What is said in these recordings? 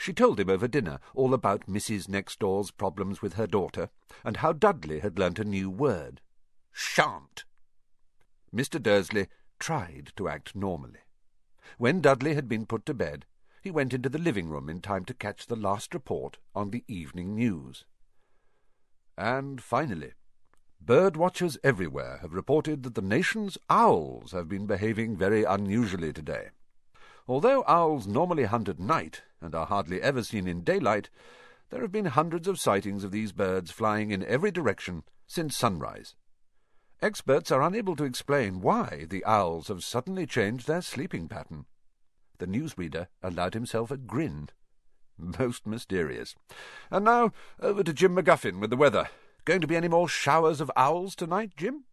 She told him over dinner all about Mrs. Next Door's problems with her daughter, and how Dudley had learnt a new word. Shan't. Mr. Dursley tried to act normally. When Dudley had been put to bed, he went into the living-room in time to catch the last report on the evening news. And finally, bird-watchers everywhere have reported that the nation's owls have been behaving very unusually today. Although owls normally hunt at night and are hardly ever seen in daylight, there have been hundreds of sightings of these birds flying in every direction since sunrise. Experts are unable to explain why the owls have suddenly changed their sleeping pattern. The newsreader allowed himself a grin. Most mysterious. And now, over to Jim McGuffin with the weather. Going to be any more showers of owls tonight, Jim?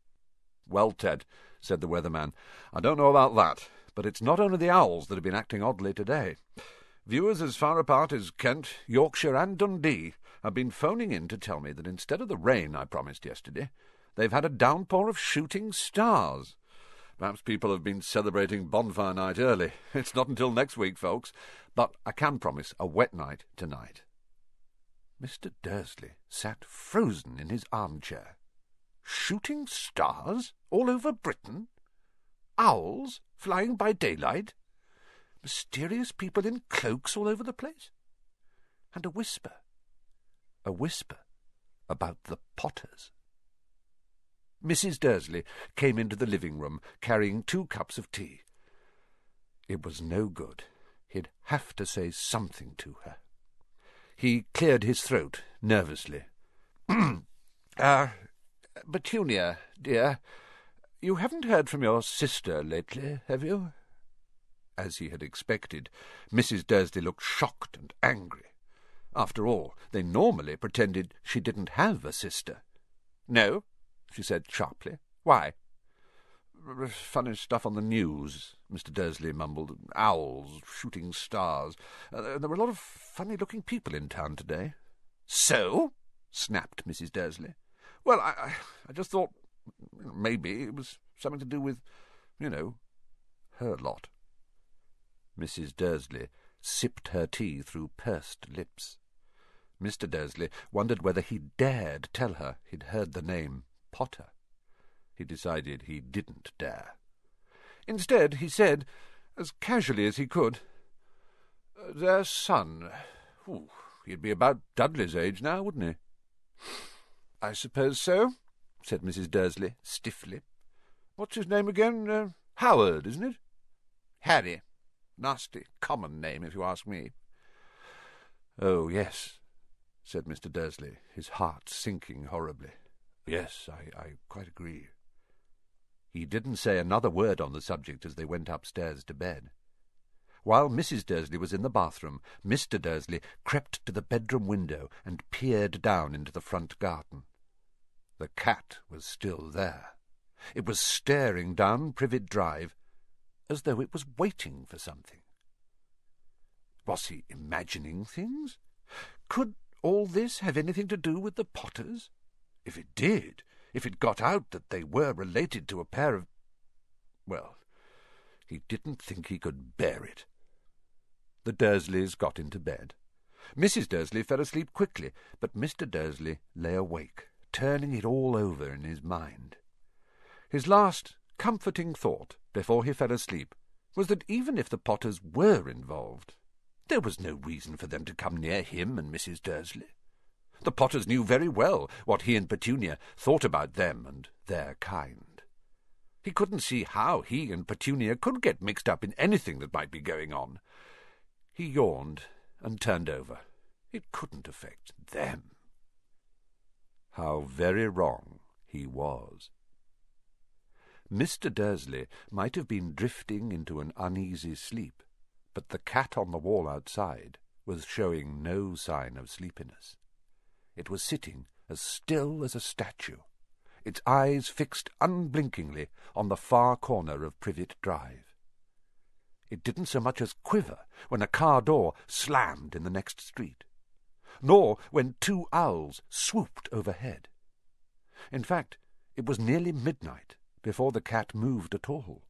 Well, Ted, said the weatherman, I don't know about that, but it's not only the owls that have been acting oddly today. Viewers as far apart as Kent, Yorkshire and Dundee have been phoning in to tell me that instead of the rain I promised yesterday, they've had a downpour of shooting stars. Perhaps people have been celebrating bonfire night early. It's not until next week, folks, but I can promise a wet night tonight. Mr. Dursley sat frozen in his armchair. Shooting stars all over Britain? Owls flying by daylight? Mysterious people in cloaks all over the place? And a whisper about the Potters. Mrs. Dursley came into the living-room carrying 2 cups of tea. It was no good. He'd have to say something to her. He cleared his throat nervously. Petunia, dear, you haven't heard from your sister lately, have you? As he had expected, Mrs. Dursley looked shocked and angry. After all, they normally pretended she didn't have a sister. No, she said sharply. Why? Funny stuff on the news, Mr. Dursley mumbled. Owls, shooting stars. There were a lot of funny-looking people in town today. So? Snapped Mrs. Dursley. Well, I just thought maybe it was something to do with, her lot. Mrs. Dursley sipped her tea through pursed lips. Mr. Dursley wondered whether he dared tell her he'd heard the name Potter. He decided he didn't dare. Instead, he said, as casually as he could, their son. He'd be about Dudley's age now, wouldn't he? I suppose so, said Mrs. Dursley stiffly. What's his name again? Howard, isn't it? Harry. Nasty, common name, if you ask me. Oh, yes, said Mr. Dursley, his heart sinking horribly. Yes, I quite agree. He didn't say another word on the subject as they went upstairs to bed. While Mrs. Dursley was in the bathroom, Mr. Dursley crept to the bedroom window and peered down into the front garden. The cat was still there. It was staring down Privet Drive as though it was waiting for something. Was he imagining things? Could all this have anything to do with the Potters? If it did, if it got out that they were related to a pair of... Well, he didn't think he could bear it. The Dursleys got into bed. Mrs. Dursley fell asleep quickly, but Mr. Dursley lay awake, turning it all over in his mind. His last comforting thought before he fell asleep was that even if the Potters were involved, there was no reason for them to come near him and Mrs. Dursley. The Potters knew very well what he and Petunia thought about them and their kind. He couldn't see how he and Petunia could get mixed up in anything that might be going on. He yawned and turned over. It couldn't affect them. How very wrong he was. Mr. Dursley might have been drifting into an uneasy sleep, but the cat on the wall outside was showing no sign of sleepiness. It was sitting as still as a statue, its eyes fixed unblinkingly on the far corner of Privet Drive. It didn't so much as quiver when a car door slammed in the next street, nor when 2 owls swooped overhead. In fact, it was nearly midnight before the cat moved at all.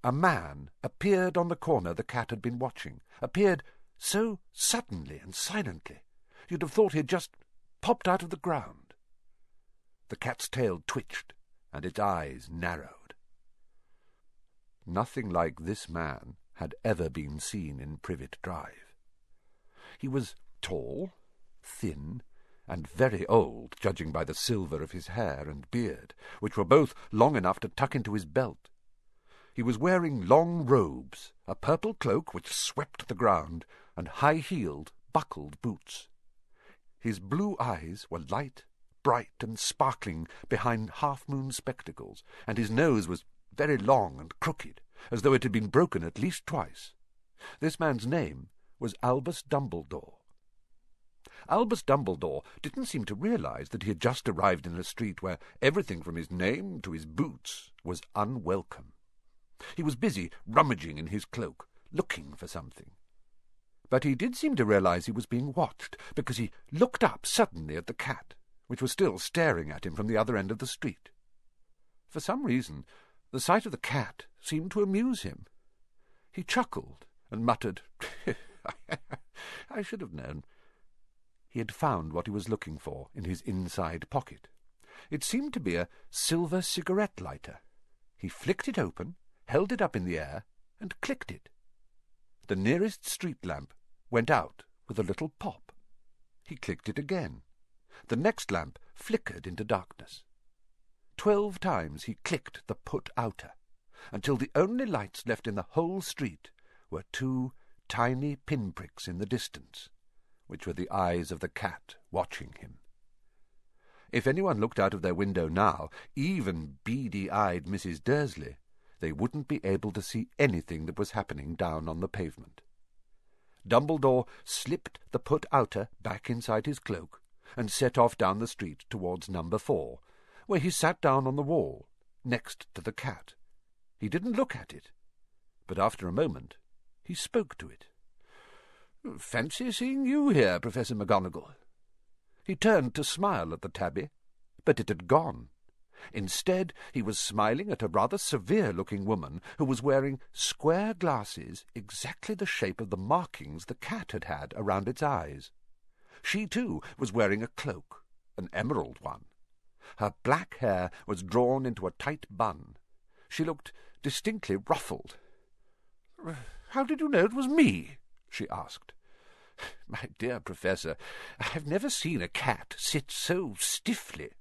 A man appeared on the corner the cat had been watching, appeared so suddenly and silently, you'd have thought he had just popped out of the ground. The cat's tail twitched, and its eyes narrowed. Nothing like this man had ever been seen in Privet Drive. He was tall, thin, and very old, judging by the silver of his hair and beard, which were both long enough to tuck into his belt. He was wearing long robes, a purple cloak which swept the ground, and high-heeled, buckled boots. His blue eyes were light, bright, and sparkling behind half-moon spectacles, and his nose was very long and crooked, as though it had been broken at least twice. This man's name was Albus Dumbledore. Albus Dumbledore didn't seem to realize that he had just arrived in a street where everything from his name to his boots was unwelcome. He was busy rummaging in his cloak, looking for something. But he did seem to realize he was being watched, because he looked up suddenly at the cat, which was still staring at him from the other end of the street. For some reason, the sight of the cat seemed to amuse him. He chuckled and muttered, "I should have known." He had found what he was looking for in his inside pocket. It seemed to be a silver cigarette lighter. He flicked it open, held it up in the air, and clicked it. The nearest street lamp went out with a little pop. He clicked it again. The next lamp flickered into darkness. 12 times he clicked the put-outer, until the only lights left in the whole street were 2 tiny pinpricks in the distance, which were the eyes of the cat watching him. If anyone looked out of their window now, even beady-eyed Mrs. Dursley, they wouldn't be able to see anything that was happening down on the pavement. Dumbledore slipped the put-outer back inside his cloak and set off down the street towards number 4, where he sat down on the wall, next to the cat. He didn't look at it, but after a moment he spoke to it. "Fancy seeing you here, Professor McGonagall." He turned to smile at the tabby, but it had gone. Instead, he was smiling at a rather severe-looking woman who was wearing square glasses exactly the shape of the markings the cat had had around its eyes. She, too, was wearing a cloak, an emerald one. Her black hair was drawn into a tight bun. She looked distinctly ruffled. "How did you know it was me?" she asked. "My dear Professor, I've never seen a cat sit so stiffly."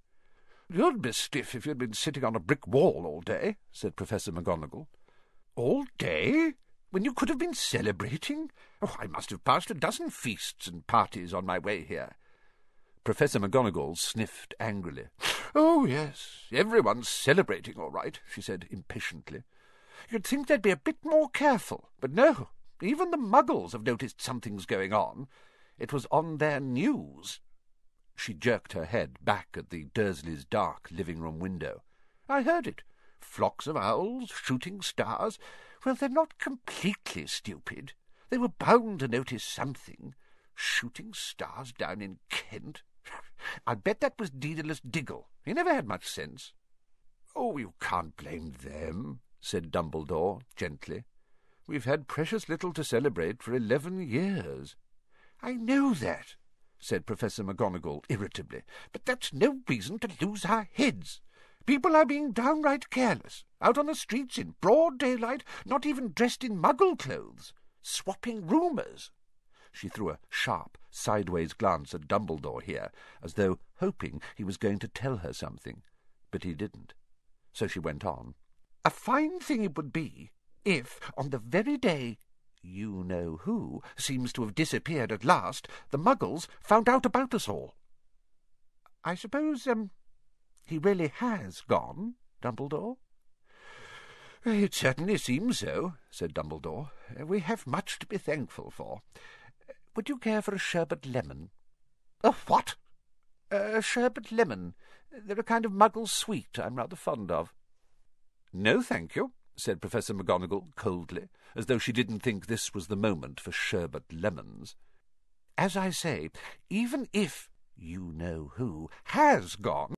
"You'd be stiff if you'd been sitting on a brick wall all day," said Professor McGonagall. "All day? When you could have been celebrating? Oh, I must have passed a dozen feasts and parties on my way here." Professor McGonagall sniffed angrily. "Oh, yes, everyone's celebrating all right," she said impatiently. "You'd think they'd be a bit more careful, but no, even the Muggles have noticed something's going on. It was on their news." She jerked her head back at the Dursleys' dark living-room window. "I heard it. Flocks of owls, shooting stars. Well, they're not completely stupid. They were bound to notice something. Shooting stars down in Kent. I bet that was Daedalus Diggle. He never had much sense." "Oh, you can't blame them," said Dumbledore gently. "We've had precious little to celebrate for 11 years. "I know that," said Professor McGonagall irritably, "but that's no reason to lose our heads. People are being downright careless, out on the streets in broad daylight, not even dressed in Muggle clothes, swapping rumours." She threw a sharp, sideways glance at Dumbledore here, as though hoping he was going to tell her something, but he didn't. So she went on. "A fine thing it would be if, on the very day you-know-who seems to have disappeared at last, the Muggles found out about us all." "I suppose, he really has gone, Dumbledore?" "It certainly seems so," said Dumbledore. "We have much to be thankful for. Would you care for a sherbet lemon?" "A what?" "A sherbet lemon. They're a kind of Muggle sweet I'm rather fond of." "No, thank you," said Professor McGonagall coldly, as though she didn't think this was the moment for sherbet lemons. "As I say, even if you-know-who has gone,